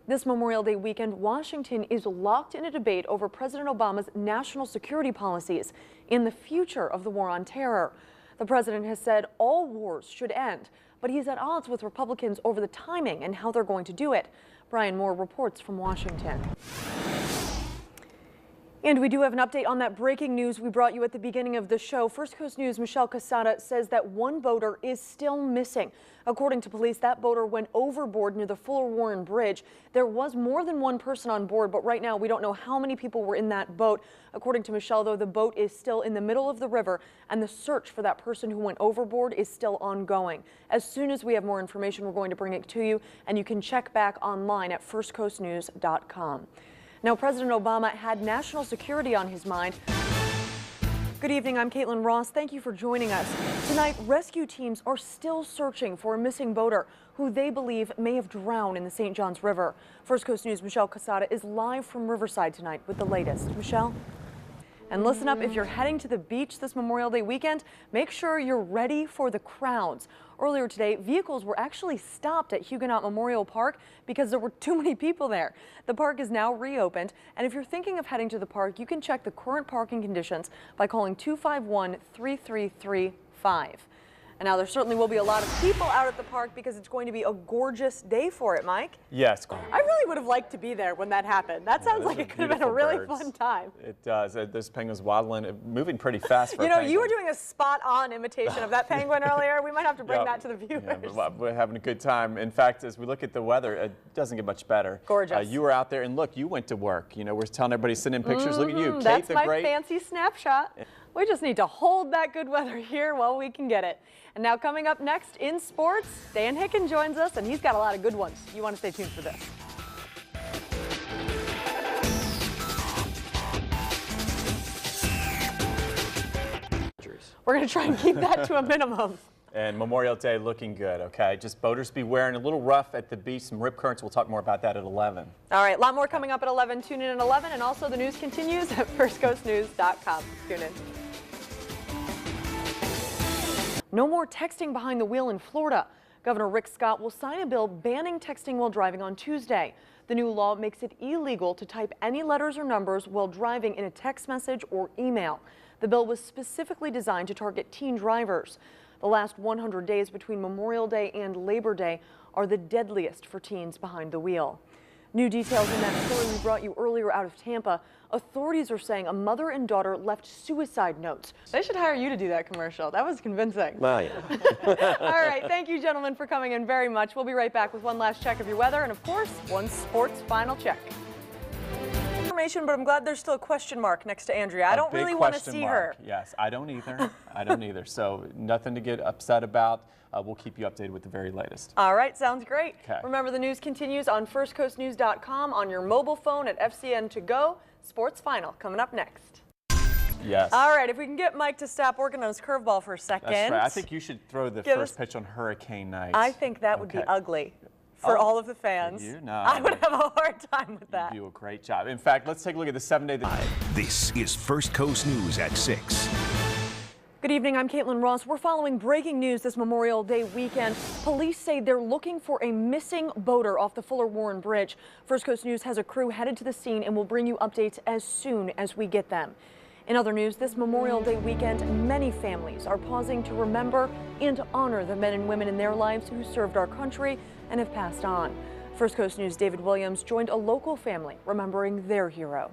This Memorial Day weekend, Washington is locked in a debate over President Obama's national security policies and the future of the war on terror. The president has said all wars should end, but he's at odds with Republicans over the timing and how they're going to do it. Brian Moore reports from Washington. And we do have an update on that breaking news we brought you at the beginning of the show. First Coast News' Michelle Casada says that one boater is still missing. According to police, that boater went overboard near the Fuller Warren Bridge. There was more than one person on board, but right now we don't know how many people were in that boat. According to Michelle, though, the boat is still in the middle of the river, and the search for that person who went overboard is still ongoing. As soon as we have more information, we're going to bring it to you, and you can check back online at firstcoastnews.com. Now, President Obama had national security on his mind. Good evening, I'm Caitlin Ross. Thank you for joining us. Tonight, rescue teams are still searching for a missing boater who they believe may have drowned in the St. Johns River. First Coast News' Michelle Casada is live from Riverside tonight with the latest. Michelle? And listen up, if you're heading to the beach this Memorial Day weekend, make sure you're ready for the crowds. Earlier today, vehicles were actually stopped at Huguenot Memorial Park because there were too many people there. The park is now reopened, and if you're thinking of heading to the park, you can check the current parking conditions by calling 251-3335. And now there certainly will be a lot of people out at the park because it's going to be a gorgeous day for it, Mike. Yes. I really would have liked to be there when that happened. That sounds like it could have been a really fun time. It does. Those penguins waddling, moving pretty fast for You know, you were doing a spot-on imitation of that penguin earlier. We might have to bring that to the viewers. Yeah, we're having a good time. In fact, as we look at the weather, it doesn't get much better. Gorgeous. You were out there, and look, you went to work. You know, we're telling everybody to send in pictures. Look at you, Kate, that's the my great. fancy snapshot. We just need to hold that good weather here while we can get it. And now coming up next in sports, Dan Hicken joins us, and he's got a lot of good ones. You want to stay tuned for this. We're going to try and keep that to a minimum. And Memorial Day looking good, okay? Just boaters beware, and a little rough at the beach, some rip currents. We'll talk more about that at 11. All right, a lot more coming up at 11. Tune in at 11, and also the news continues at firstcoastnews.com. Tune in. No more texting behind the wheel in Florida. Governor Rick Scott will sign a bill banning texting while driving on Tuesday. The new law makes it illegal to type any letters or numbers while driving in a text message or email. The bill was specifically designed to target teen drivers. The last 100 days between Memorial Day and Labor Day are the deadliest for teens behind the wheel. New details in that story we brought you earlier out of Tampa. Authorities are saying a mother and daughter left suicide notes. They should hire you to do that commercial. That was convincing. Well, yeah. All right, thank you, gentlemen, for coming in very much. We'll be right back with one last check of your weather and, of course, one sports final check. But I'm glad there's still a question mark next to Andrea. I don't really want to see her. Yes, I don't either. I don't either. So nothing to get upset about. We'll keep you updated with the very latest. All right, sounds great. Okay. Remember, the news continues on firstcoastnews.com, on your mobile phone at FCN To Go. Sports Final coming up next. Yes. All right, if we can get Mike to stop working on his curveball for a second. That's right. I think you should throw the first pitch on hurricane night. I think that would be ugly. For all of the fans. You? No. I would have a hard time with that. You do a great job. In fact, let's take a look at the 7-day. This is First Coast News at 6. Good evening, I'm Caitlin Ross. We're following breaking news this Memorial Day weekend. Police say they're looking for a missing boater off the Fuller Warren Bridge. First Coast News has a crew headed to the scene and will bring you updates as soon as we get them. In other news, this Memorial Day weekend, many families are pausing to remember and honor the men and women in their lives who served our country and have passed on. First Coast News' David Williams joined a local family remembering their hero.